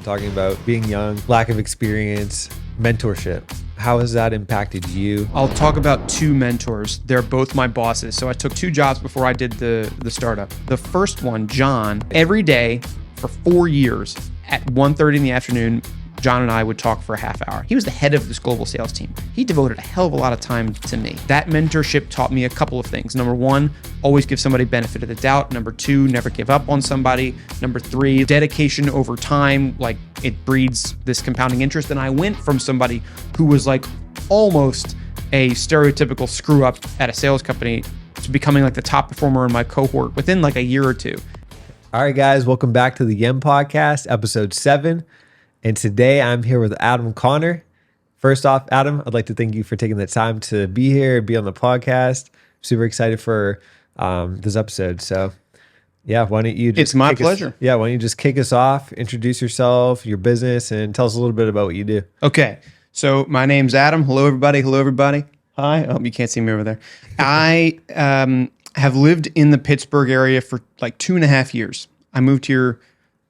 talking about being young, lack of experience, mentorship. How has that impacted you? I'll talk about two mentors. They're both my bosses. So I took two jobs before I did the startup. The first one, John, every day for 4 years at 1:30 in the afternoon, John and I would talk for a half hour. He was the head of this global sales team. He devoted a hell of a lot of time to me. That mentorship taught me a couple of things. Number one, always give somebody benefit of the doubt. Number two, never give up on somebody. Number three, dedication over time, like it breeds this compounding interest. And I went from somebody who was like almost a stereotypical screw up at a sales company to becoming like the top performer in my cohort within like a year or two. All right, guys, welcome back to the Yem Podcast, episode 7. And today I'm here with Adam Connor. First off, Adam, I'd like to thank you for taking the time to be here, be on the podcast. Super excited for this episode. So yeah, why don't you just It's my pleasure. Why don't you just kick us off, introduce yourself, your business, and tell us a little bit about what you do. Okay. So my name's Adam. Hello, everybody. Hello, everybody. Hi. Oh, you can't see me over there. I have lived in the Pittsburgh area for like 2.5 years. I moved here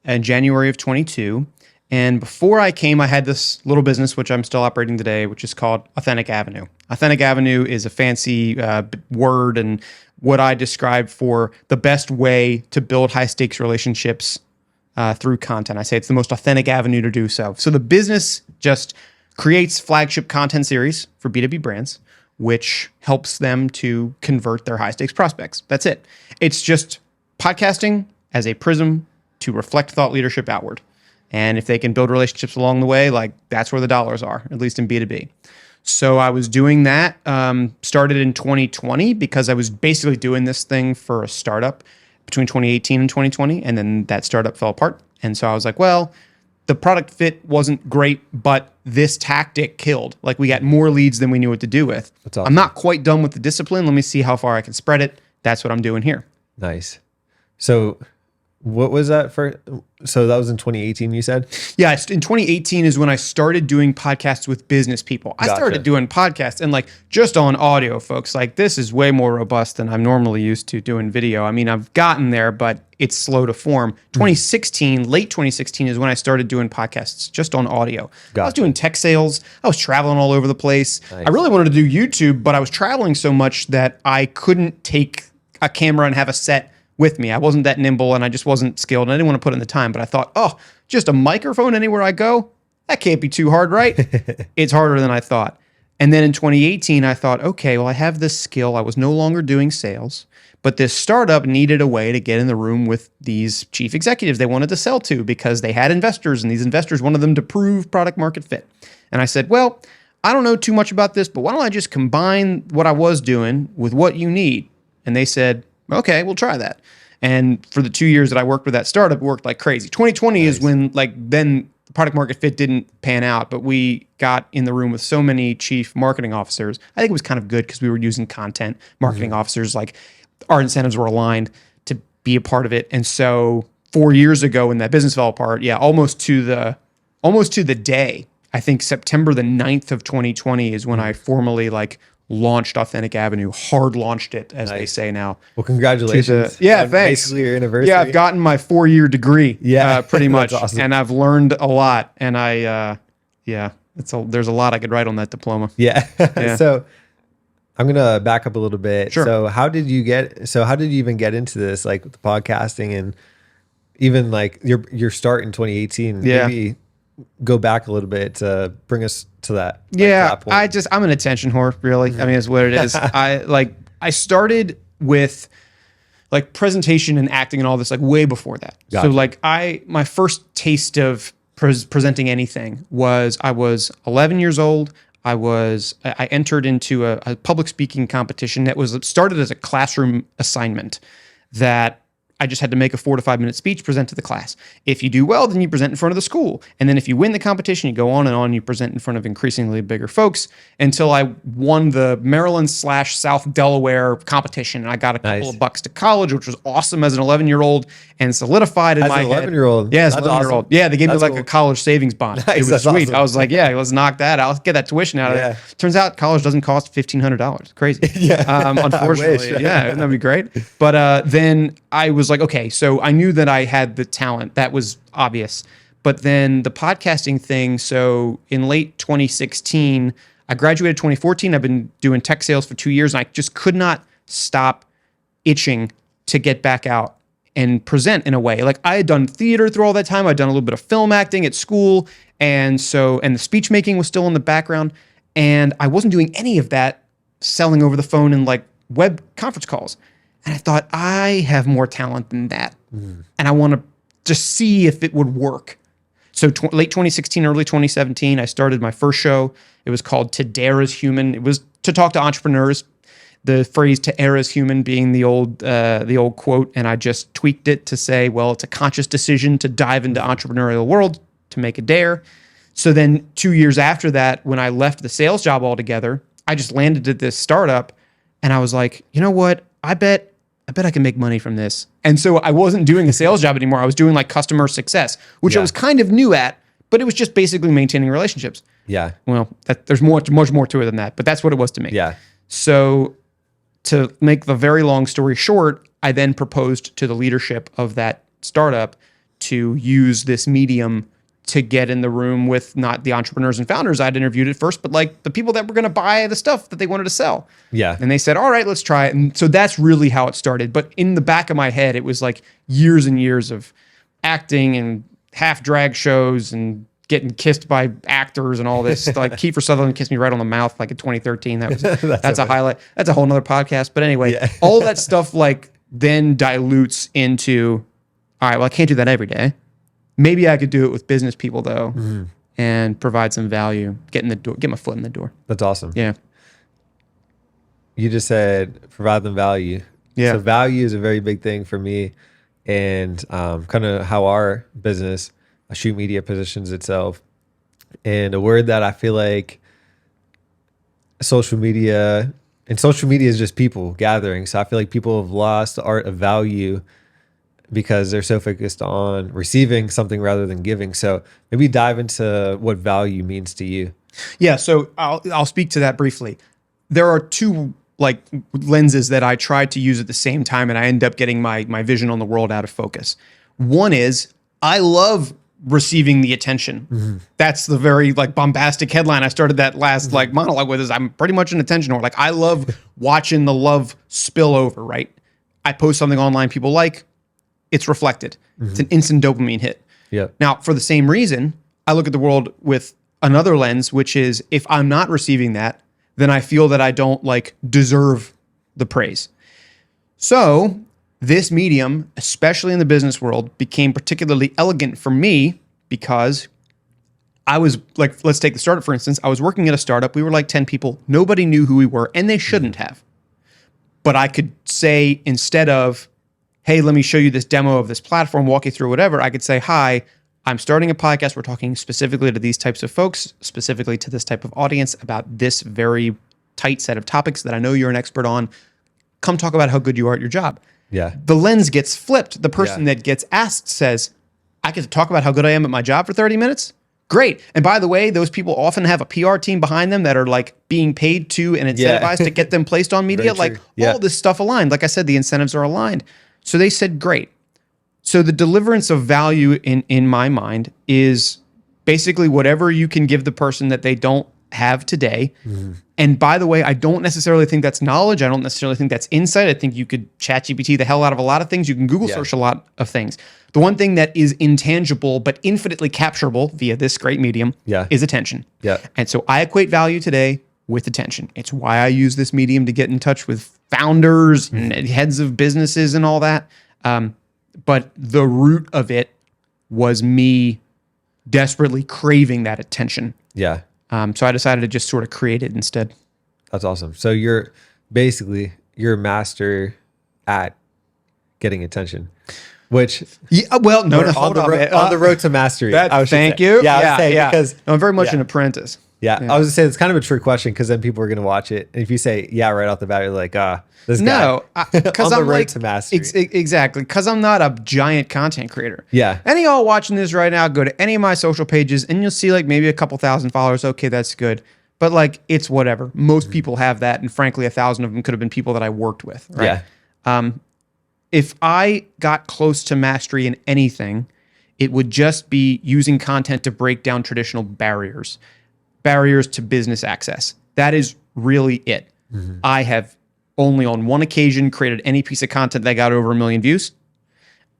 in January of 22. And before I came, I had this little business, which I'm still operating today, which is called Authentic Avenue. Authentic Avenue is a fancy word and what I describe for the best way to build high stakes relationships through content. I say it's the most authentic avenue to do so. So the business just creates flagship content series for B2B brands, which helps them to convert their high stakes prospects. That's it. It's just podcasting as a prism to reflect thought leadership outward. And if they can build relationships along the way, like that's where the dollars are, at least in B2B. So I was doing that, started in 2020 because I was basically doing this thing for a startup between 2018 and 2020. And then that startup fell apart. And so I was like, well, the product fit wasn't great, but this tactic killed. Like we got more leads than we knew what to do with. That's awesome. I'm not quite done with the discipline. Let me see how far I can spread it. That's what I'm doing here. Nice. So what was that for? So that was in 2018, you said? Yeah, in 2018 is when I started doing podcasts with business people. I started doing podcasts and like just on audio, folks. Like this is way more robust than I'm normally used to doing video. I mean, I've gotten there, but it's slow to form. 2016, late 2016 is when I started doing podcasts just on audio. I was doing tech sales. I was traveling all over the place. Nice. I really wanted to do YouTube, but I was traveling so much that I couldn't take a camera and have a set with me. I wasn't that nimble and I just wasn't skilled and I didn't want to put in the time, but I thought, oh, just a microphone anywhere I go? That can't be too hard, right? It's harder than I thought. And then in 2018, I thought, okay, well, I have this skill. I was no longer doing sales, but this startup needed a way to get in the room with these chief executives they wanted to sell to because they had investors and these investors wanted them to prove product market fit. And I said, well, I don't know too much about this, but why don't I just combine what I was doing with what you need? And they said, okay, we'll try that. And for the 2 years that I worked with that startup, it worked like crazy. 2020 is when then the product market fit didn't pan out, but we got in the room with so many chief marketing officers. I think it was kind of good because we were using content. Marketing officers, like our incentives were aligned to be a part of it. And so 4 years ago when that business fell apart, almost to the day, I think September the 9th of 2020 is when I formally launched Authentic Avenue, hard launched it, as they say now. Well, congratulations. Thanks. Basically your anniversary. Yeah, I've gotten my 4-year degree, pretty much. Awesome. And I've learned a lot. And there's a lot I could write on that diploma. Yeah. So I'm going to back up a little bit. Sure. So how did you even get into this, like with the podcasting and even like your start in 2018? Yeah. Maybe go back a little bit to bring us to that. I'm an attention whore, really. I mean, it's what it is. I started with like presentation and acting and all this like way before that. Gotcha. So my first taste of presenting anything was I was 11 years old. I entered into a public speaking competition that started as a classroom assignment that I just had to make a 4 to 5 minute speech, present to the class. If you do well, then you present in front of the school. And then if you win the competition, you go on and on, you present in front of increasingly bigger folks until I won the Maryland/South Delaware competition. And I got a couple of bucks to college, which was awesome as an 11-year-old and solidified in my head. As an 11-year-old? Yeah, as an 11-year-old. Yeah, they gave me like a college savings bond. Nice, it was sweet. awesome. I was like, yeah, let's knock that out. Let's get that tuition out of it. Turns out college doesn't cost $1,500. Crazy. Unfortunately. Yeah, wouldn't that be great? But then I was like, okay, so I knew that I had the talent. That was obvious. But then the podcasting thing, so in late 2016, I graduated 2014. I've been doing tech sales for 2 years, and I just could not stop itching to get back out and present in a way. Like I had done theater through all that time. I'd done a little bit of film acting at school. And the speech making was still in the background. And I wasn't doing any of that selling over the phone and like web conference calls. And I thought, I have more talent than that. And I want to just see if it would work. So late 2016, early 2017, I started my first show. It was called To Dare Is Human. It was to talk to entrepreneurs. The phrase "to err as human" being the old quote, and I just tweaked it to say, well, it's a conscious decision to dive into entrepreneurial world, to make a dare. So then 2 years after that, when I left the sales job altogether, I just landed at this startup, and I was like, you know what? I bet I can make money from this. And so I wasn't doing a sales job anymore. I was doing like customer success, which I was kind of new at, but it was just basically maintaining relationships. Yeah. Well, there's much more to it than that, but that's what it was to me. Yeah. So to make the very long story short, I then proposed to the leadership of that startup to use this medium to get in the room with not the entrepreneurs and founders I'd interviewed at first, but like the people that were going to buy the stuff that they wanted to sell. Yeah. And they said, all right, let's try it. And so that's really how it started. But in the back of my head, it was like years and years of acting and half drag shows and getting kissed by actors and all this. Like Kiefer Sutherland kissed me right on the mouth like in 2013. That's a highlight. That's a whole nother podcast. But anyway, all that stuff like then dilutes into, all right, well, I can't do that every day. Maybe I could do it with business people though, and provide some value, get my foot in the door. That's awesome. Yeah. You just said provide them value. Yeah. So value is a very big thing for me, and kind of how our business, Shoot Media, positions itself. And a word that I feel like social media is just people gathering. So I feel like people have lost the art of value because they're so focused on receiving something rather than giving. So maybe dive into what value means to you. Yeah. So I'll speak to that briefly. There are two like lenses that I tried to use at the same time, and I end up getting my vision on the world out of focus. One is I love receiving the attention. That's the very like bombastic headline I started that last like monologue with, is I'm pretty much an attention whore. Like I love watching the love spill over, right? I post something online people like, it's reflected. It's an instant dopamine hit. Yeah. Now, for the same reason, I look at the world with another lens, which is if I'm not receiving that, then I feel that I don't like deserve the praise. So this medium, especially in the business world, became particularly elegant for me because I was like, let's take the startup, for instance. I was working at a startup. We were like 10 people. Nobody knew who we were, and they shouldn't have. But I could say, instead of, hey, let me show you this demo of this platform, walk you through whatever, I could say, hi, I'm starting a podcast. We're talking specifically to these types of folks, specifically to this type of audience about this very tight set of topics that I know you're an expert on. Come talk about how good you are at your job. Yeah. The lens gets flipped. The person that gets asked says, I get to talk about how good I am at my job for 30 minutes? Great. And by the way, those people often have a PR team behind them that are like being paid to and incentivized to get them placed on media. Like all this stuff aligned. Like I said, the incentives are aligned. So they said, great. So the deliverance of value in my mind is basically whatever you can give the person that they don't have today. And by the way, I don't necessarily think that's knowledge. I don't necessarily think that's insight. I think you could ChatGPT the hell out of a lot of things. You can Google search a lot of things. The one thing that is intangible but infinitely capturable via this great medium is attention. Yeah. And so I equate value today with attention. It's why I use this medium to get in touch with founders and heads of businesses and all that. But the root of it was me desperately craving that attention. Yeah. So I decided to just sort of create it instead. That's awesome. So you're a master at getting attention, which well, no, hold on, on the road to mastery. Thank you. Yeah, I was saying, because I'm very much an apprentice. Yeah, I was gonna say it's kind of a trick question because then people are gonna watch it, and if you say right off the bat, you're like, this guy. No, because I'm road to mastery. Exactly, because I'm not a giant content creator. Yeah. Any of y'all watching this right now, go to any of my social pages, and you'll see like maybe a couple thousand followers. Okay, that's good, but like it's whatever. Most people have that, and frankly, 1,000 of them could have been people that I worked with. Right? Yeah. If I got close to mastery in anything, it would just be using content to break down traditional barriers to business access. That is really it. I have only on one occasion created any piece of content that got over 1 million views.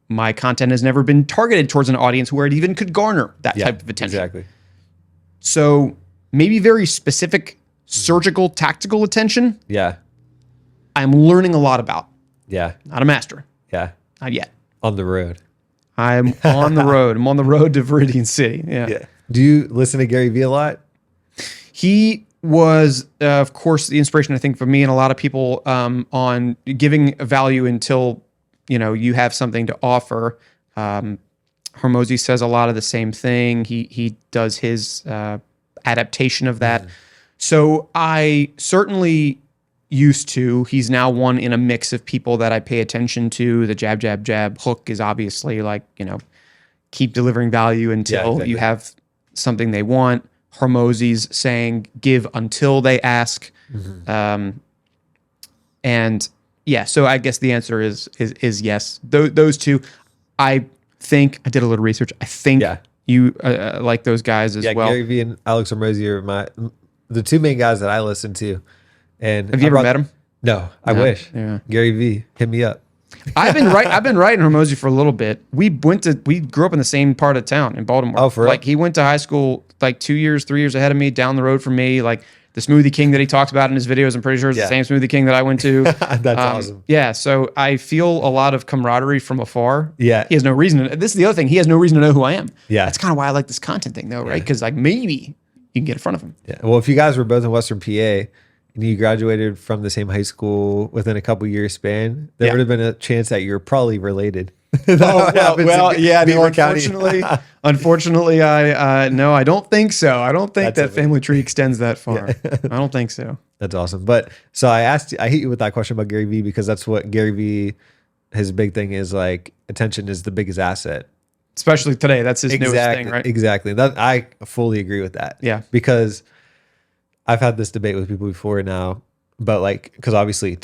My content has never been targeted towards an audience where it even could garner that type of attention. Exactly. So maybe very specific surgical, tactical attention. Yeah. I'm learning a lot about. Yeah. Not a master. Yeah. Not yet. On the road. I'm on the road. I'm on the road to Viridian City. Yeah. Do you listen to Gary Vee a lot? He was, of course, the inspiration, I think, for me and a lot of people on giving value until, you have something to offer. Hormozi says a lot of the same thing. He does his adaptation of that. So I certainly used to. He's now one in a mix of people that I pay attention to. The jab, jab, jab hook is obviously like, keep delivering value until you have something they want. Hormozi's saying give until they ask. And yeah, so I guess the answer is yes. Those two, I think, I did a little research. I think you like those guys as well. Gary Vee and Alex Hormozi are the two main guys that I listen to. And have you ever met him? No, I wish. Yeah. Gary Vee, hit me up. I've been writing Hormozi for a little bit. We grew up in the same part of town in Baltimore. Oh, for real? Like he went to high school like 2 years, 3 years ahead of me, down the road from me. Like the Smoothie King that he talks about in his videos, I'm pretty sure it's the same Smoothie King that I went to. That's awesome. Yeah, so I feel a lot of camaraderie from afar. Yeah. He has no reason this is the other thing. He has no reason to know who I am. Yeah. That's kind of why I like this content thing though, right? Because like maybe you can get in front of him. Yeah. Well, if you guys were both in Western PA and you graduated from the same high school within a couple years span, there would have been a chance that you're probably related. Unfortunately, I don't think so. I don't think that family tree extends that far. I don't think so. That's awesome. But so I hit you with that question about Gary Vee because that's what Gary Vee, his big thing is like attention is the biggest asset. Especially today. That's his newest thing, right? Exactly. I fully agree with that. Yeah. Because I've had this debate with people before now, but because obviously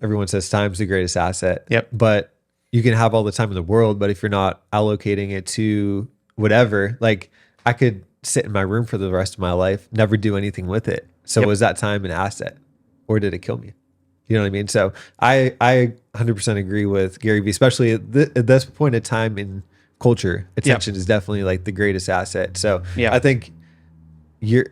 everyone says time's the greatest asset. Yep. But you can have all the time in the world, but if you're not allocating it to whatever, like I could sit in my room for the rest of my life, never do anything with it. So was that time an asset or did it kill me? You know what I mean? So I 100% agree with Gary Vee, especially at this point in time in culture, attention is definitely like the greatest asset. So I think your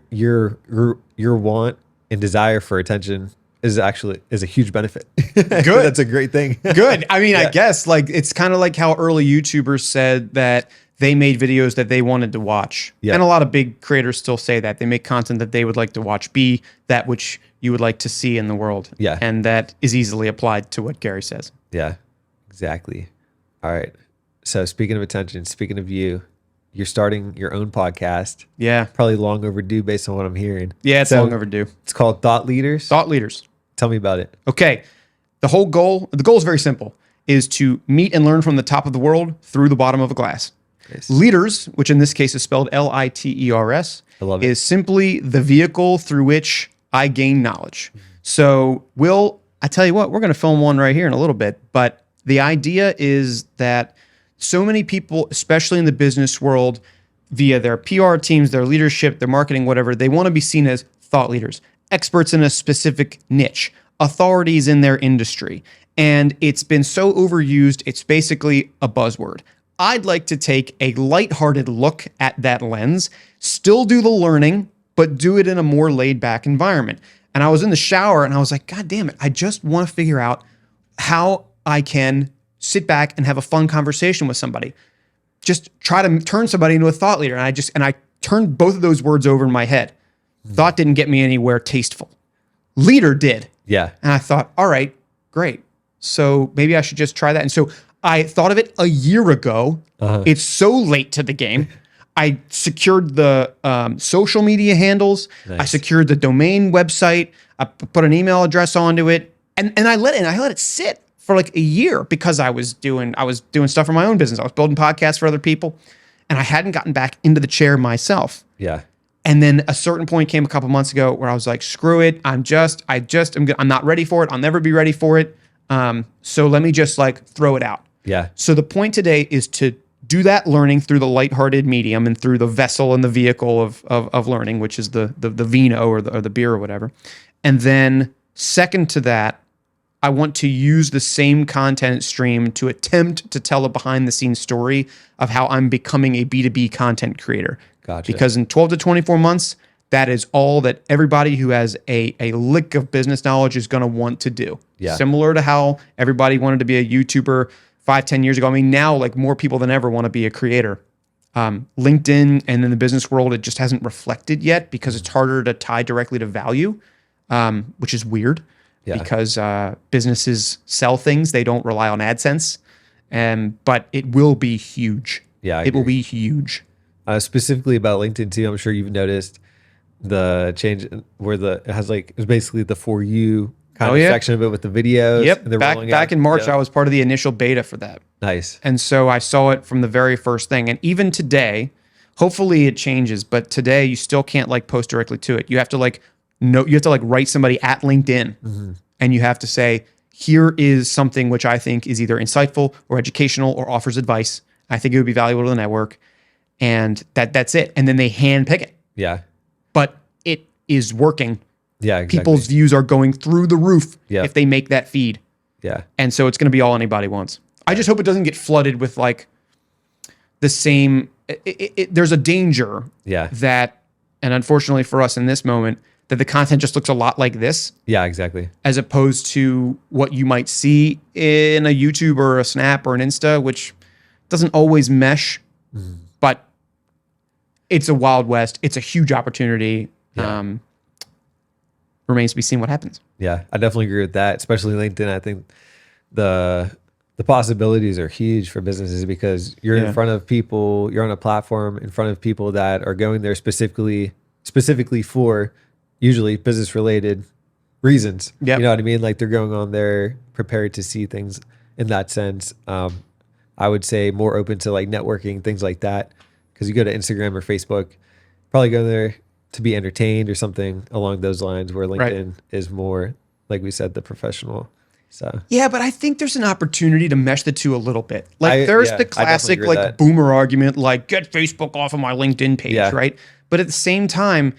want and desire for attention is a huge benefit. Good. That's a great thing. Good. I mean, I guess like it's kind of like how early YouTubers said that they made videos that they wanted to watch. Yeah. And a lot of big creators still say that. They make content that they would like to watch, be that which you would like to see in the world. Yeah. And that is easily applied to what Gary says. Yeah, exactly. All right. So speaking of attention, speaking of you're starting your own podcast. Yeah. Probably long overdue based on what I'm hearing. Yeah, it's long overdue. It's called Thought Leaders. Thought Leaders. Tell me about it. Okay. The goal is very simple, is to meet and learn from the top of the world through the bottom of a glass. Nice. Leaders, which in this case is spelled Liters, I love it. is simply the vehicle through which I gain knowledge. So I tell you what, we're going to film one right here in a little bit, but the idea is that so many people, especially in the business world, via their PR teams, their leadership, their marketing, whatever, they want to be seen as thought leaders, experts in a specific niche, authorities in their industry. And it's been so overused, it's basically a buzzword. I'd like to take a lighthearted look at that lens, still do the learning, but do it in a more laid back environment. And I was in the shower and I was like, God damn it, I just want to figure out how I can sit back and have a fun conversation with somebody. Just try to turn somebody into a thought leader. And I turned both of those words over in my head. Thought didn't get me anywhere tasteful. Leader did. Yeah. And I thought, all right, great. So maybe I should just try that. And so I thought of it a year ago. It's so late to the game. I secured the social media handles. Nice. I secured the domain website. I put an email address onto it. And I let it sit for like a year because I was doing stuff for my own business. I was building podcasts for other people and I hadn't gotten back into the chair myself. Yeah. And then a certain point came a couple months ago where I was like, screw it. I'm not ready for it. I'll never be ready for it. So let me just like throw it out. Yeah. So the point today is to do that learning through the lighthearted medium and through the vessel and the vehicle of learning, which is the vino or the beer or whatever. And then second to that, I want to use the same content stream to attempt to tell a behind the scenes story of how I'm becoming a B2B content creator. Gotcha. Because in 12 to 24 months, that is all that everybody who has a lick of business knowledge is going to want to do. Yeah. Similar to how everybody wanted to be a YouTuber 5-10 years ago. I mean, now like more people than ever want to be a creator. LinkedIn and in the business world, it just hasn't reflected yet because it's harder to tie directly to value, which is weird because businesses sell things. They don't rely on AdSense, but it will be huge. Yeah, it will be huge. Specifically about LinkedIn too, I'm sure you've noticed the change where it has like, it's basically the For You kind of section of it with the videos. Yep. And Back in March, I was part of the initial beta for that. Nice. And so I saw it from the very first thing. And even today, hopefully it changes, but today you still can't like post directly to it. You have to like write somebody at LinkedIn and you have to say, here is something which I think is either insightful or educational or offers advice. I think it would be valuable to the network. And that's it. And then they hand pick it. Yeah. But it is working. Yeah, exactly. People's views are going through the roof if they make that feed. Yeah. And so it's going to be all anybody wants. I just hope it doesn't get flooded with like the same. There's a danger that, and unfortunately for us in this moment, that the content just looks a lot like this. Yeah, exactly. As opposed to what you might see in a YouTube or a Snap or an Insta, which doesn't always mesh, but it's a Wild West. It's a huge opportunity. Yeah. Remains to be seen what happens. Yeah, I definitely agree with that. Especially LinkedIn. I think the possibilities are huge for businesses because you're in front of people, you're on a platform in front of people that are going there specifically for usually business related reasons. Yep. You know what I mean? Like they're going on there prepared to see things in that sense. I would say more open to like networking, things like that. Because you go to Instagram or Facebook, probably go there to be entertained or something along those lines, where LinkedIn is more, like we said, the professional. So yeah, but I think there's an opportunity to mesh the two a little bit. Like there's the classic like boomer argument, like get Facebook off of my LinkedIn page, right? But at the same time,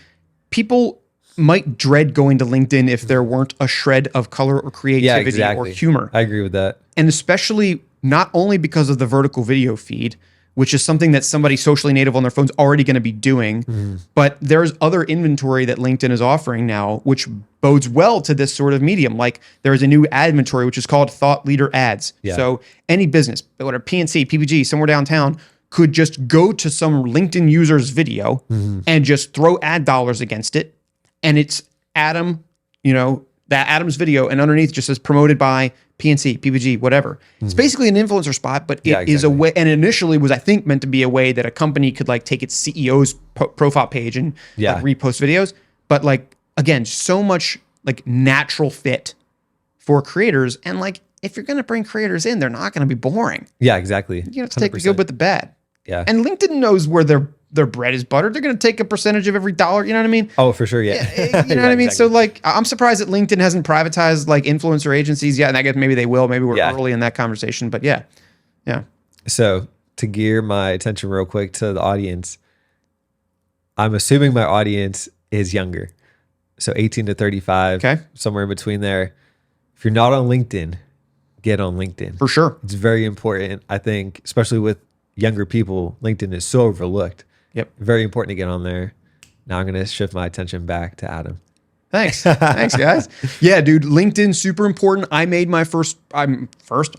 people might dread going to LinkedIn if there weren't a shred of color or creativity or humor. I agree with that. And especially not only because of the vertical video feed, which is something that somebody socially native on their phone's already going to be doing. But there's other inventory that LinkedIn is offering now, which bodes well to this sort of medium. Like there's a new ad inventory, which is called Thought Leader Ads. Yeah. So any business, whether PNC, PPG, somewhere downtown, could just go to some LinkedIn user's video and just throw ad dollars against it. And it's Adam, that Adam's video, and underneath just says promoted by PNC, PPG, whatever. It's basically an influencer spot, but it is a way, and initially was, I think, meant to be a way that a company could like take its CEO's profile page and like, repost videos. But like, again, so much like natural fit for creators. And like, if you're going to bring creators in, they're not going to be boring. Yeah, exactly. You have to take the good with the bad. Yeah. And LinkedIn knows where their bread is buttered. They're going to take a percentage of every dollar. You know what I mean? Oh, for sure. Yeah. You know what I mean? Exactly. So like, I'm surprised that LinkedIn hasn't privatized like influencer agencies yet. And I guess maybe they will. Maybe we're early in that conversation, but yeah. So to gear my attention real quick to the audience, I'm assuming my audience is younger. So 18 to 35, somewhere in between there. If you're not on LinkedIn, get on LinkedIn. For sure. It's very important. I think, especially with younger people, LinkedIn is so overlooked. Yep. Very important to get on there. Now I'm going to shift my attention back to Adam. Thanks. Thanks, guys. Yeah, dude, LinkedIn, super important. I made my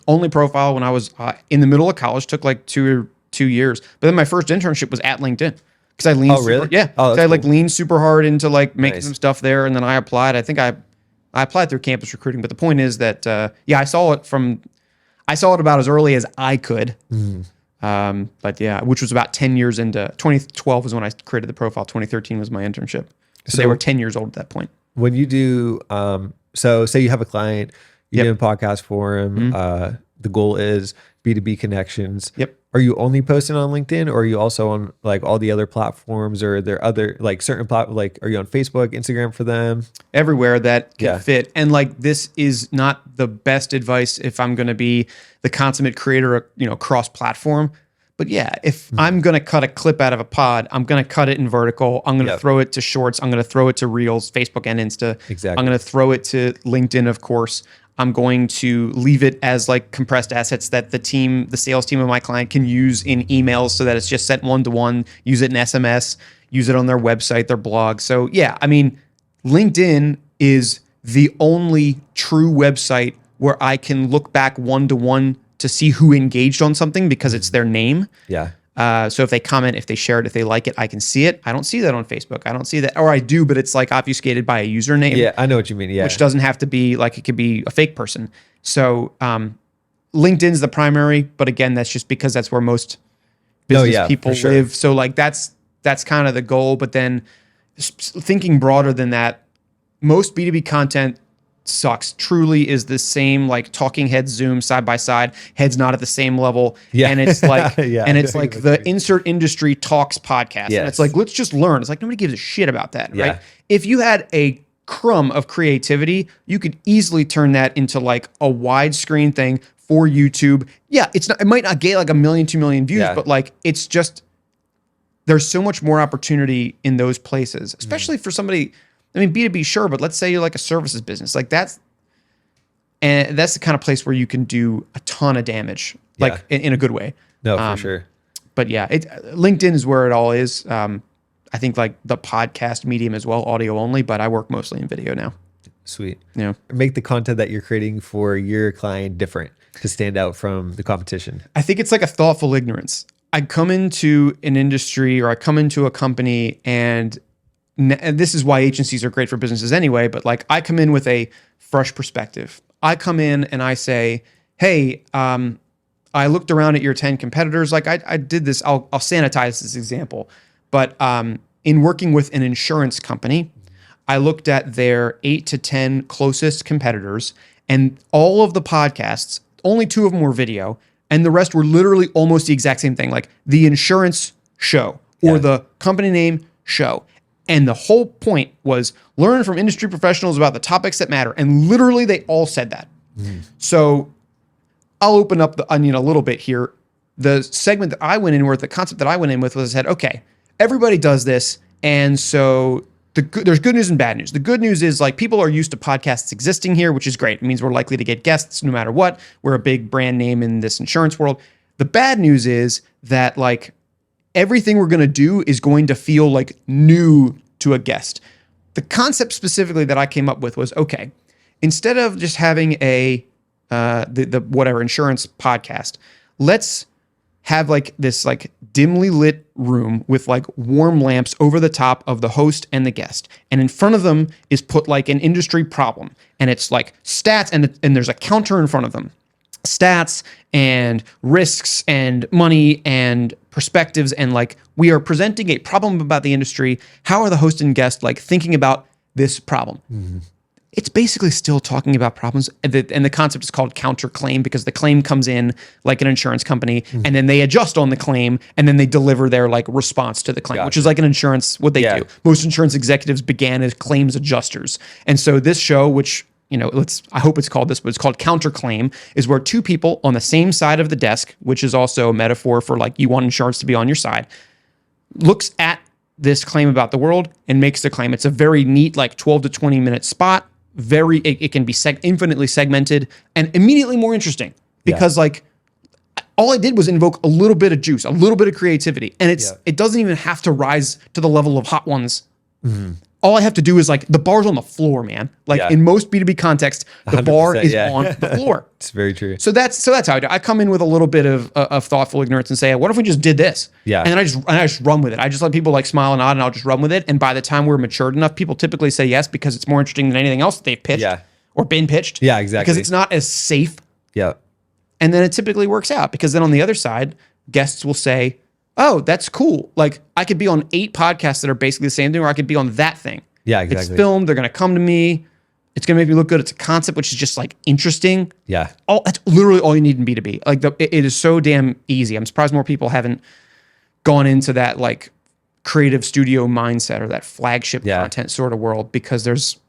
only profile when I was in the middle of college. Took like two years. But then my first internship was at LinkedIn. Because I leaned leaned super hard into like making some stuff there. And then I applied. I think I applied through campus recruiting. But the point is that, I saw it about as early as I could. But yeah, which was about 10 years into 2012 was when I created the profile. 2013 was my internship. So they were 10 years old at that point. When you do, so say you have a client, you do a podcast for him. The goal is B2B connections. Yep. Are you only posting on LinkedIn, or are you also on like all the other platforms, or are there other like certain like, are you on Facebook, Instagram for them? Everywhere that can fit. And like, this is not the best advice if I'm going to be the consummate creator, cross platform, But yeah, if I'm going to cut a clip out of a pod, I'm going to cut it in vertical. I'm going to throw it to shorts. I'm going to throw it to reels, Facebook and Insta. Exactly. I'm going to throw it to LinkedIn, of course. I'm going to leave it as like compressed assets that the sales team of my client can use in emails so that it's just sent one-to-one, use it in SMS, use it on their website, their blog. So yeah, I mean, LinkedIn is the only true website where I can look back one-to-one to see who engaged on something because it's their name. Yeah. So if they comment, if they share it, if they like it, I can see it. I don't see that on Facebook. I don't see that, or I do, but it's like obfuscated by a username. Yeah, I know what you mean. Yeah. Which doesn't have to be like, it could be a fake person. So LinkedIn's the primary, but again, that's just because that's where most business people live. So like that's kind of the goal. But then thinking broader than that, most B2B content sucks. Truly is the same, like talking heads Zoom side by side, heads not at the same level. Yeah. And it's like, like the insert industry talks podcast. Yes. And it's like, let's just learn. It's like, nobody gives a shit about that. Yeah. Right. If you had a crumb of creativity, you could easily turn that into like a widescreen thing for YouTube. Yeah. It might not get like 1 million, 2 million views, but like, it's just, there's so much more opportunity in those places, especially for somebody. I mean, B2B, sure, but let's say you're like a services business. Like that's the kind of place where you can do a ton of damage, like in a good way. No, for sure. But yeah, LinkedIn is where it all is. I think like the podcast medium as well, audio only, but I work mostly in video now. Sweet. Yeah. Make the content that you're creating for your client different to stand out from the competition. I think it's like a thoughtful ignorance. I come into an industry or I come into a company and this is why agencies are great for businesses anyway, but like I come in with a fresh perspective. I come in and I say, hey, I looked around at your 10 competitors. Like I did this, I'll sanitize this example, but in working with an insurance company, I looked at their 8 to 10 closest competitors and all of the podcasts, only 2 of them were video and the rest were literally almost the exact same thing, like the insurance show or the company name show. And the whole point was learn from industry professionals about the topics that matter. And literally they all said that. So I'll open up the onion a little bit here. The segment that I went in with, the concept that I went in with was I said, okay, everybody does this. And so there's good news and bad news. The good news is like people are used to podcasts existing here, which is great. It means we're likely to get guests no matter what. We're a big brand name in this insurance world. The bad news is that like, everything we're going to do is going to feel like new to a guest. The concept specifically that I came up with was, okay, instead of just having the whatever insurance podcast, let's have like this like dimly lit room with like warm lamps over the top of the host and the guest. And in front of them is put like an industry problem. And it's like stats and there's a counter in front of them. Stats and risks and money and perspectives, and like we are presenting a problem about the industry. How are the host and guest like thinking about this problem? It's basically still talking about problems, and the concept is called counterclaim because the claim comes in like an insurance company, and then they adjust on the claim, and then they deliver their like response to the claim, which is like an insurance what they do. Most insurance executives began as claims adjusters, and so this show, which I hope it's called this, but it's called Counterclaim, is where 2 people on the same side of the desk, which is also a metaphor for like you want insurance to be on your side, looks at this claim about the world and makes the claim. It's a very neat, like 12 to 20 minute spot. It can be infinitely segmented and immediately more interesting because like all I did was invoke a little bit of juice, a little bit of creativity. And it doesn't even have to rise to the level of Hot Ones. All I have to do is like the bar's on the floor, man. Like in most B2B context, the bar is on the floor. It's very true. So that's how I do. I come in with a little bit of thoughtful ignorance and say, what if we just did this? Yeah. And then I just run with it. I just let people like smile and nod and I'll just run with it. And by the time we're matured enough, people typically say yes because it's more interesting than anything else that they've pitched or been pitched. Yeah, exactly. Because it's not as safe. Yeah. And then it typically works out because then on the other side, guests will say, oh, that's cool. Like I could be on 8 podcasts that are basically the same thing, or I could be on that thing. Yeah, exactly. It's filmed. They're going to come to me. It's going to make me look good. It's a concept, which is just like interesting. Yeah. That's literally all you need in B2B. Like it is so damn easy. I'm surprised more people haven't gone into that like creative studio mindset or that flagship content sort of world, because if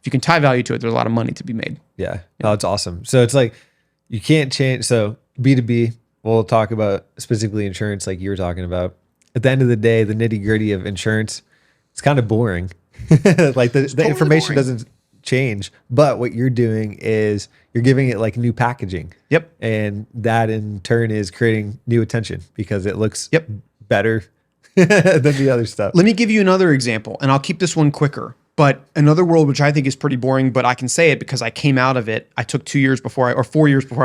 you can tie value to it, there's a lot of money to be made. Yeah. Oh, it's awesome. So it's like, you can't change. So B2B, we'll talk about specifically insurance like you were talking about. At the end of the day, the nitty gritty of insurance, it's kind of boring. Like the totally information boring. doesn't change, but what you're doing is you're giving it like new packaging. Yep. And that in turn is creating new attention because it looks better than the other stuff. Let me give you another example, and I'll keep this one quicker. But another world which I think is pretty boring, but I can say it because I came out of it. I took 4 years before I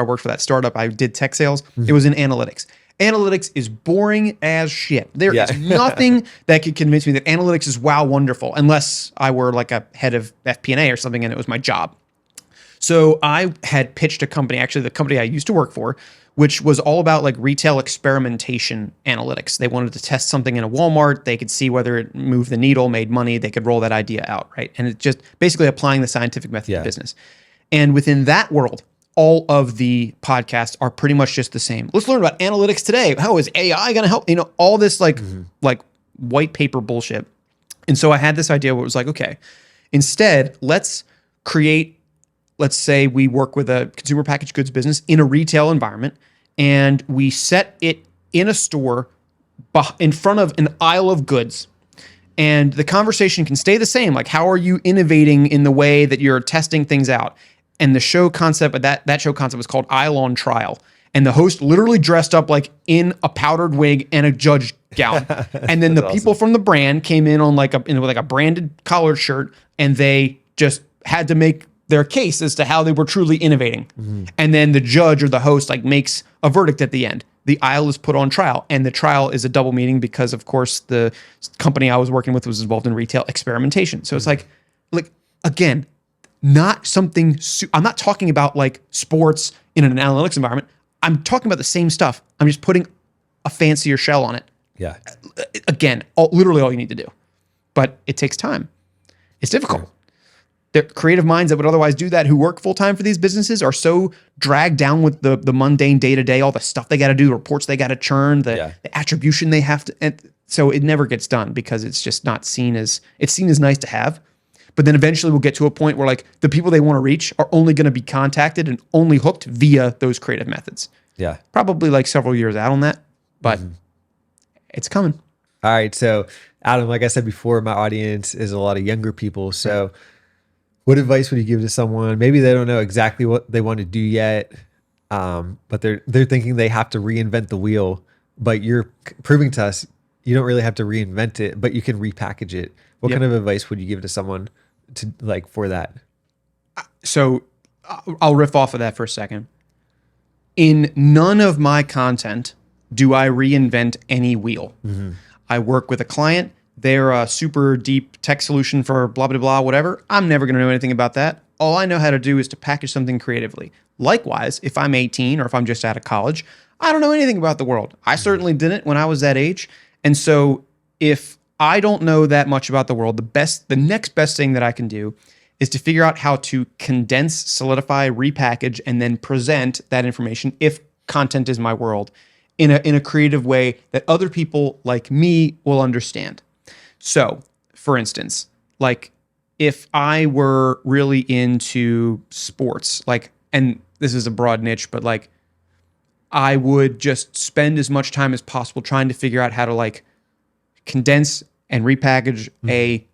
worked for that startup. I did tech sales. It was in analytics. Analytics is boring as shit. There is nothing that could convince me that analytics is wow wonderful, unless I were like a head of FP&A or something and it was my job. So I had pitched a company, actually the company I used to work for, which was all about like retail experimentation analytics. They wanted to test something in a Walmart. They could see whether it moved the needle, made money. They could roll that idea out, right? And it's just basically applying the scientific method to business. And within that world, all of the podcasts are pretty much just the same. Let's learn about analytics today. How is AI going to help? You know, all this like white paper bullshit. And so I had this idea where it was like, okay, instead, let's say we work with a consumer packaged goods business in a retail environment, and we set it in a store in front of an aisle of goods. And the conversation can stay the same. Like, how are you innovating in the way that you're testing things out? And the show concept, that show concept was called Aisle on Trial. And the host literally dressed up like in a powdered wig and a judge gown. And then the people from the brand came in on like a branded collared shirt, and they just had to make their case as to how they were truly innovating. And then the judge or the host like makes a verdict at the end. The aisle is put on trial, and the trial is a double meaning because of course the company I was working with was involved in retail experimentation. So it's like again, not something, I'm not talking about like sports in an analytics environment. I'm talking about the same stuff. I'm just putting a fancier shell on it. Yeah. Again, literally all you need to do. But it takes time. It's difficult. The creative minds that would otherwise do that, who work full-time for these businesses, are so dragged down with the mundane day-to-day, all the stuff they got to do, the reports they got to churn, the attribution they have to, and so it never gets done because it's just not seen as nice to have. But then eventually we'll get to a point where like the people they want to reach are only going to be contacted and only hooked via those creative methods. Yeah. Probably like several years out on that, but it's coming. All right. So Adam, like I said before, my audience is a lot of younger people. So what advice would you give to someone? Maybe they don't know exactly what they want to do yet, but they're thinking they have to reinvent the wheel, but you're proving to us you don't really have to reinvent it, but you can repackage it. What kind of advice would you give to someone to like for that? So I'll riff off of that for a second. In none of my content do I reinvent any wheel. I work with a client. They're a super deep tech solution for blah, blah, blah, whatever. I'm never going to know anything about that. All I know how to do is to package something creatively. Likewise, if I'm 18 or if I'm just out of college, I don't know anything about the world. I certainly didn't when I was that age. And so if I don't know that much about the world, the next best thing that I can do is to figure out how to condense, solidify, repackage, and then present that information, if content is my world, in a creative way that other people like me will understand. So, for instance, like if I were really into sports, like, and this is a broad niche, but like I would just spend as much time as possible trying to figure out how to like condense and repackage a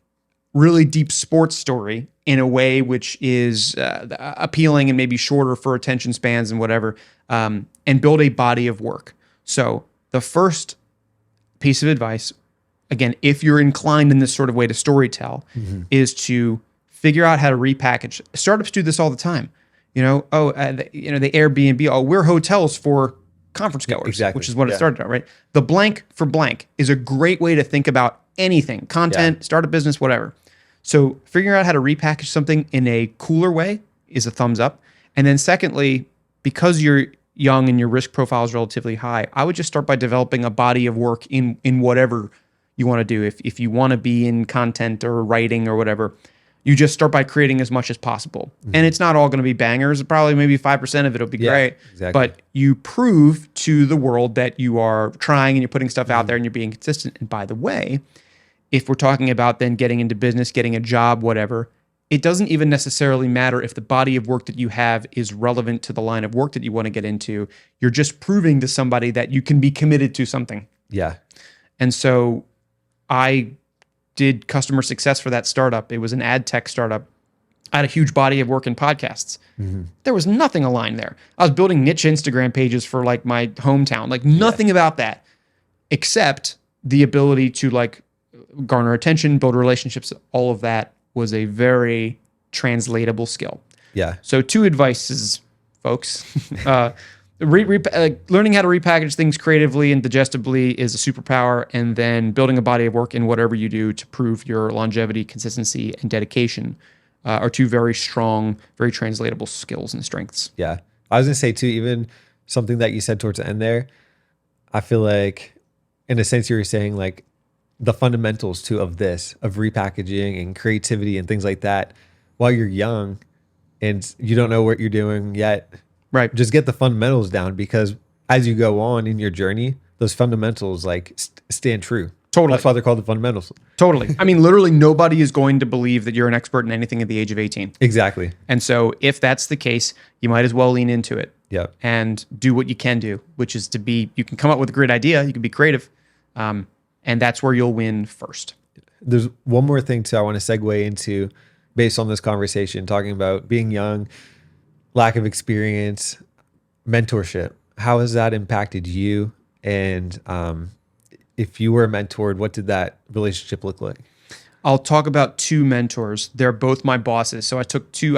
really deep sports story in a way which is appealing and maybe shorter for attention spans and whatever, and build a body of work. So the first piece of advice, again, if you're inclined in this sort of way to storytell, is to figure out how to repackage. Startups do this all the time. The Airbnb, we're hotels for conference goers, which is what it started out, right? The blank for blank is a great way to think about anything, content, start a business, whatever. So figuring out how to repackage something in a cooler way is a thumbs up. And then secondly, because you're young and your risk profile is relatively high, I would just start by developing a body of work in whatever you want to do. If you want to be in content or writing or whatever, you just start by creating as much as possible. And it's not all going to be bangers. Probably maybe 5% of it will be great. Exactly. But you prove to the world that you are trying and you're putting stuff out there and you're being consistent. And by the way, if we're talking about then getting into business, getting a job, whatever, it doesn't even necessarily matter if the body of work that you have is relevant to the line of work that you want to get into. You're just proving to somebody that you can be committed to something. Yeah. And so I did customer success for that startup. It was an ad tech startup. I had a huge body of work in podcasts. There was nothing aligned there. I was building niche Instagram pages for like my hometown, like nothing about that, except the ability to like garner attention, build relationships. All of that was a very translatable skill. Yeah. So 2 advices, folks. Learning how to repackage things creatively and digestibly is a superpower, and then building a body of work in whatever you do to prove your longevity, consistency, and dedication are 2 very strong, very translatable skills and strengths. Yeah. I was going to say too, even something that you said towards the end there, I feel like in a sense you were saying like the fundamentals too of this, of repackaging and creativity and things like that while you're young and you don't know what you're doing yet. Right. Just get the fundamentals down, because as you go on in your journey, those fundamentals like stand true. Totally. That's why they're called the fundamentals. Totally. I mean, literally nobody is going to believe that you're an expert in anything at the age of 18. Exactly. And so if that's the case, you might as well lean into it. Yep. And do what you can do, which is you can come up with a great idea, you can be creative, and that's where you'll win first. There's one more thing too I want to segue into based on this conversation, talking about being young, lack of experience, mentorship. How has that impacted you? And if you were mentored, what did that relationship look like? I'll talk about 2 mentors. They're both my bosses. So I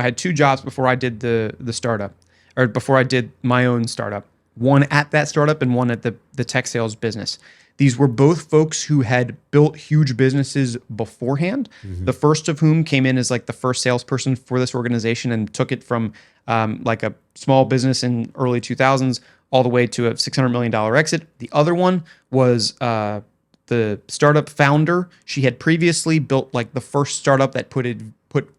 had 2 jobs before I did the startup, or before I did my own startup. One at that startup and one at the tech sales business. These were both folks who had built huge businesses beforehand. The first of whom came in as like the first salesperson for this organization and took it from like a small business in early 2000s all the way to a $600 million exit. The other one was the startup founder. She had previously built like the first startup that put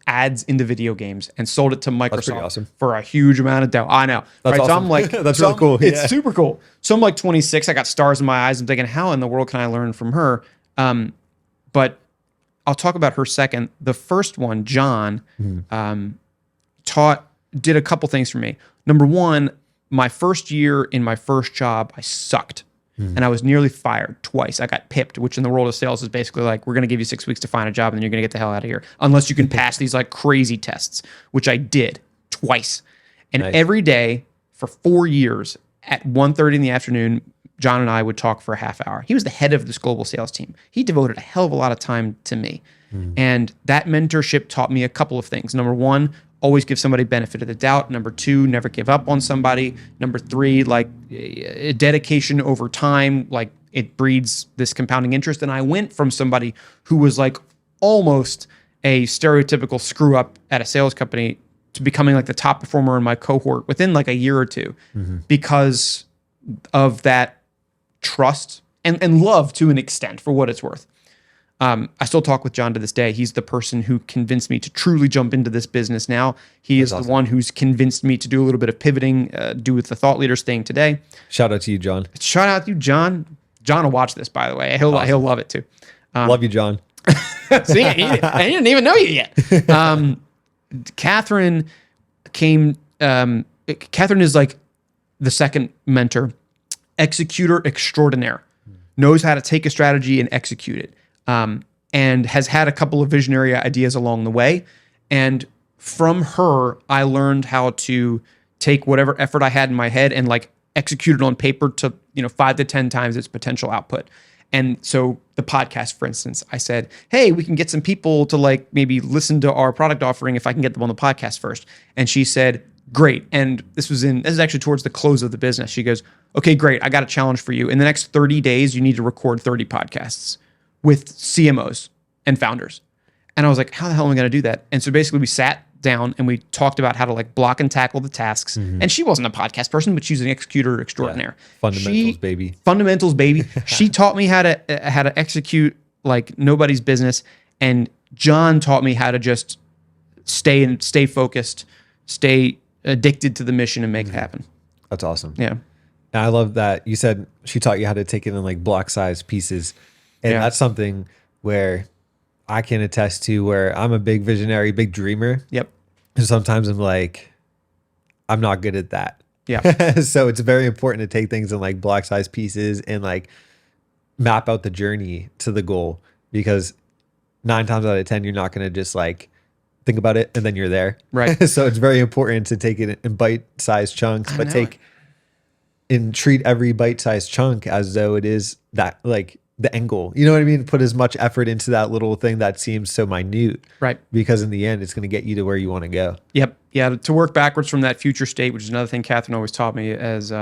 ads into video games and sold it to Microsoft for a huge amount of dough. I know. That's awesome. So I'm like, that's really cool. It's super cool. So I'm like 26. I got stars in my eyes. I'm thinking, how in the world can I learn from her? But I'll talk about her second. The first one, John, did a couple things for me. Number one, my first year in my first job, I sucked. And I was nearly fired twice. I got pipped, which in the world of sales is basically like, we're going to give you 6 weeks to find a job and then you're going to get the hell out of here. Unless you can pass these like crazy tests, which I did twice. And every day for 4 years at 1:30 in the afternoon, John and I would talk for a half hour. He was the head of this global sales team. He devoted a hell of a lot of time to me. And that mentorship taught me a couple of things. Number one, always give somebody benefit of the doubt. Number two, never give up on somebody. Number three, like dedication over time, like it breeds this compounding interest. And I went from somebody who was like almost a stereotypical screw up at a sales company to becoming like the top performer in my cohort within like a year or two because of that trust and love to an extent, for what it's worth. I still talk with John to this day. He's the person who convinced me to truly jump into this business now. He is the one who's convinced me to do a little bit of pivoting, do with the thought leaders thing today. Shout out to you, John. Shout out to you, John. John will watch this, by the way. He'll love it too. Love you, John. See, he didn't even know you yet. Catherine came. Catherine is like the second mentor, executor extraordinaire, knows how to take a strategy and execute it. And has had a couple of visionary ideas along the way. And from her, I learned how to take whatever effort I had in my head and like execute it on paper to, 5 to 10 times its potential output. And so the podcast, for instance, I said, hey, we can get some people to like maybe listen to our product offering if I can get them on the podcast first. And she said, great. And this is actually towards the close of the business. She goes, okay, great. I got a challenge for you. In the next 30 days, you need to record 30 podcasts with CMOs and founders. And I was like, how the hell am I going to do that? And so basically we sat down and we talked about how to like block and tackle the tasks. And she wasn't a podcast person, but she's an executor extraordinaire. Yeah. Fundamentals, baby. She taught me how to execute like nobody's business. And John taught me how to just stay focused, stay addicted to the mission and make it happen. That's awesome. Yeah. And I love that you said she taught you how to take it in like block size pieces. And that's something where I can attest to, where I'm a big visionary, big dreamer. Yep. And sometimes I'm like, I'm not good at that. Yeah. So it's very important to take things in like block size pieces and like map out the journey to the goal, because 9 times out of 10, you're not going to just like think about it and then you're there. Right. So it's very important to take it in bite-sized chunks, I but know take and treat every bite-sized chunk as though it is that like the end goal. You know what I mean? Put as much effort into that little thing that seems so minute. Right. Because in the end, it's going to get you to where you want to go. Yep. Yeah. To work backwards from that future state, which is another thing Catherine always taught me, as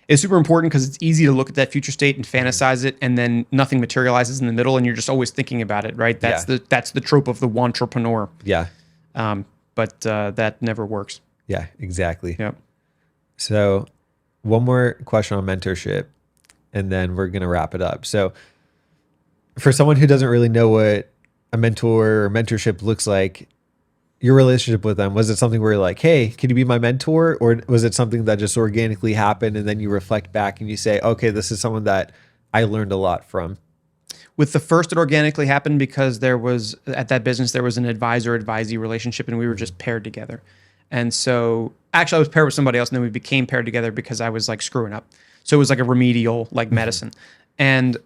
is super important, because it's easy to look at that future state and fantasize it, and then nothing materializes in the middle, and you're just always thinking about it. Right. That's the trope of the wantrepreneur. Yeah. But that never works. Yeah, exactly. Yep. So one more question on mentorship, and then we're going to wrap it up. So for someone who doesn't really know what a mentor or mentorship looks like, your relationship with them, was it something where you're like, hey, can you be my mentor? Or was it something that just organically happened and then you reflect back and you say, okay, this is someone that I learned a lot from? With the first, it organically happened because there was, at that business, there was an advisor-advisee relationship, and we were just paired together. And so actually I was paired with somebody else, and then we became paired together because I was like screwing up. So it was like a remedial like medicine. And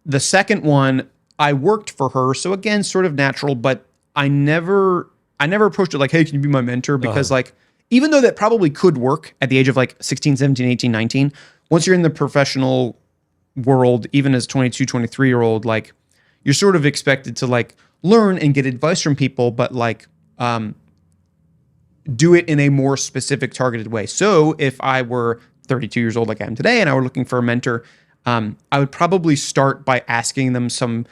the second one, I worked for her. So again, sort of natural, but I never approached it like, hey, can you be my mentor? Because like, even though that probably could work at the age of like 16, 17, 18, 19, once you're in the professional world, even as 22, 23-year-old, like you're sort of expected to like learn and get advice from people, but like do it in a more specific, targeted way. So if I were 32 years old like I am today and I were looking for a mentor, I would probably start by asking them some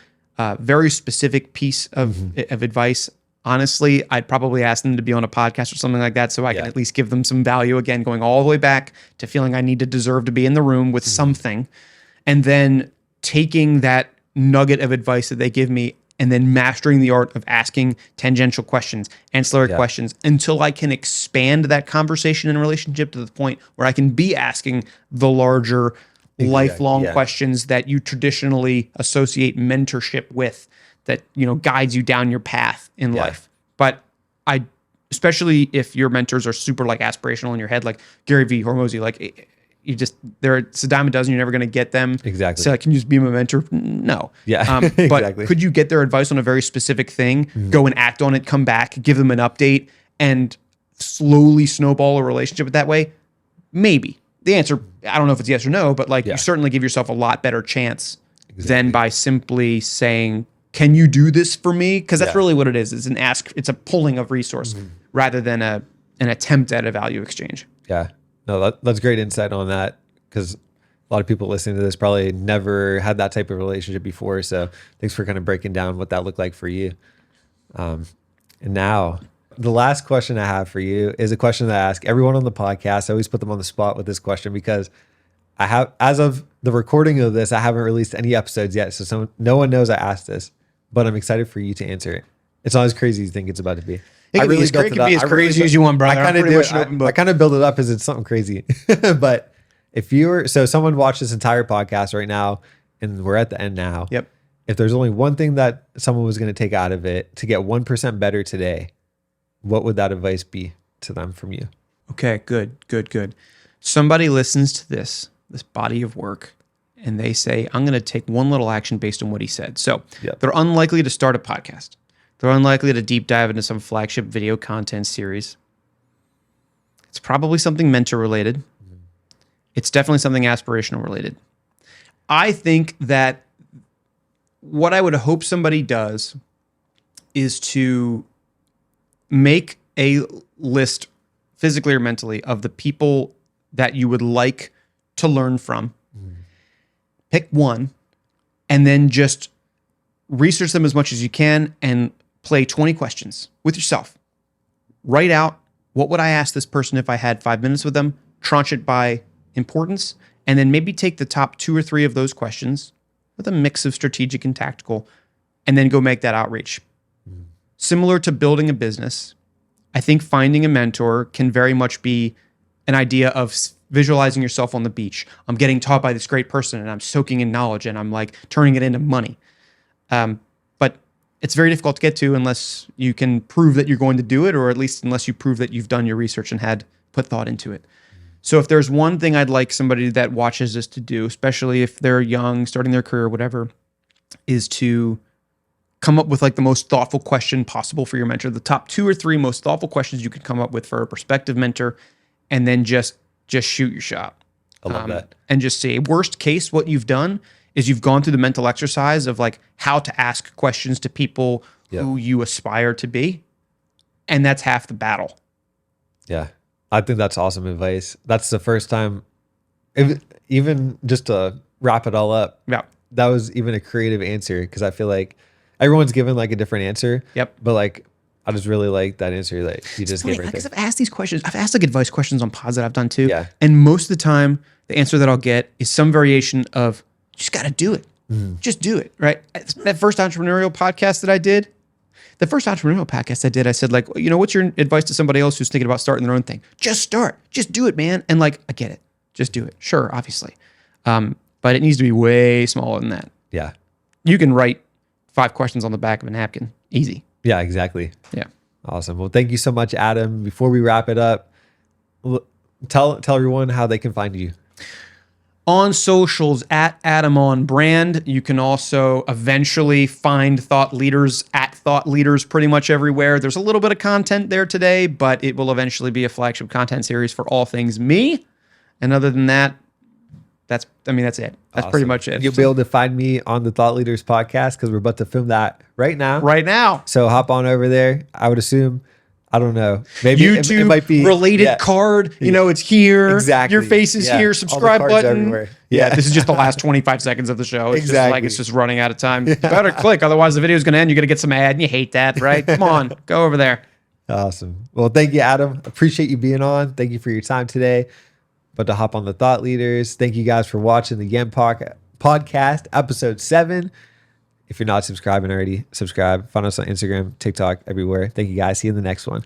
very specific piece of advice. Honestly, I'd probably ask them to be on a podcast or something like that, so I can at least give them some value, again, going all the way back to feeling I need to deserve to be in the room with something, and then taking that nugget of advice that they give me and then mastering the art of asking tangential questions, ancillary questions, until I can expand that conversation and relationship to the point where I can be asking the larger lifelong questions that you traditionally associate mentorship with, that, you know, guides you down your path in life. But I, especially if your mentors are super like aspirational in your head, like Gary V, Hormozy, like you just, it's a dime a dozen, you're never going to get them. Exactly. So like, can you just be my mentor? No. Yeah. But exactly. Could you get their advice on a very specific thing, go and act on it, come back, give them an update, and slowly snowball a relationship that way? Maybe. The answer, I don't know if it's yes or no, but like you certainly give yourself a lot better chance than by simply saying, can you do this for me? Because that's really what it is. It's an ask. It's a pulling of resource rather than an attempt at a value exchange. Yeah. No, that's great insight on that, because a lot of people listening to this probably never had that type of relationship before. So thanks for kind of breaking down what that looked like for you. And now the last question I have for you is a question that I ask everyone on the podcast. I always put them on the spot with this question because I have, as of the recording of this, I haven't released any episodes yet. So no one knows I asked this, but I'm excited for you to answer it. It's not as crazy as you think it's about to be. It can be as crazy as you want, brother. I kind of build it up as it's something crazy. But if you were, so someone watched this entire podcast right now and we're at the end now. Yep. If there's only one thing that someone was going to take out of it to get 1% better today, what would that advice be to them from you? Okay, good. Somebody listens to this body of work, and they say, I'm going to take one little action based on what he said. So they're unlikely to start a podcast. They're unlikely to deep dive into some flagship video content series. It's probably something mentor related. It's definitely something aspirational related. I think that what I would hope somebody does is to make a list, physically or mentally, of the people that you would like to learn from. Pick one, and then just research them as much as you can and play 20 questions with yourself. Write out, what would I ask this person if I had 5 minutes with them? Tranche it by importance, and then maybe take the top 2 or 3 of those questions with a mix of strategic and tactical, and then go make that outreach. Similar to building a business, I think finding a mentor can very much be an idea of visualizing yourself on the beach. I'm getting taught by this great person and I'm soaking in knowledge and I'm like turning it into money. But it's very difficult to get to unless you can prove that you're going to do it, or at least unless you prove that you've done your research and had put thought into it. So if there's one thing I'd like somebody that watches this to do, especially if they're young, starting their career, whatever, is to come up with like the most thoughtful question possible for your mentor. The top 2 or 3 most thoughtful questions you could come up with for a prospective mentor, and then just shoot your shot. I love that. And just say, worst case, what you've done is you've gone through the mental exercise of like how to ask questions to people who you aspire to be. And that's half the battle. Yeah. I think that's awesome advice. That's the first time, even just to wrap it all up. Yeah. That was even a creative answer, because I feel like everyone's given like a different answer. Yep. But like, I just really like that answer that you just gave right there. Because I've asked these questions. I've asked like advice questions on pods that I've done too. Yeah. And most of the time, the answer that I'll get is some variation of, you just got to do it. Just do it, right? That first entrepreneurial podcast that I did, I said like, you know, what's your advice to somebody else who's thinking about starting their own thing? Just start. Just do it, man. And like, I get it. Just do it. Sure, obviously. But it needs to be way smaller than that. Yeah. You can write 5 questions on the back of a napkin. Easy. Yeah, exactly. Yeah. Awesome. Well, thank you so much, Adam. Before we wrap it up, tell everyone how they can find you. On socials at Adam on Brand. You can also eventually find Thought Leaders at Thought Leaders pretty much everywhere. There's a little bit of content there today, but it will eventually be a flagship content series for all things me. And other than that, that's it. That's awesome. Pretty much it. You'll be able to find me on the Thought Leaders podcast, because we're about to film that right now. So hop on over there. I would assume, I don't know, maybe YouTube it might be related card. You know, it's here. Exactly. Your face is here. Subscribe button. Everywhere. Yeah. This is just the last 25 seconds of the show. It's Exactly. just like it's just running out of time. You better click, otherwise the video is going to end. You're going to get some ad, and you hate that, right? Come on, go over there. Awesome. Well, thank you, Adam. Appreciate you being on. Thank you for your time today. But to hop on the Thought Leaders, thank you guys for watching the Yen Podcast, episode 7. If you're not subscribing already, subscribe. Find us on Instagram, TikTok, everywhere. Thank you guys. See you in the next one.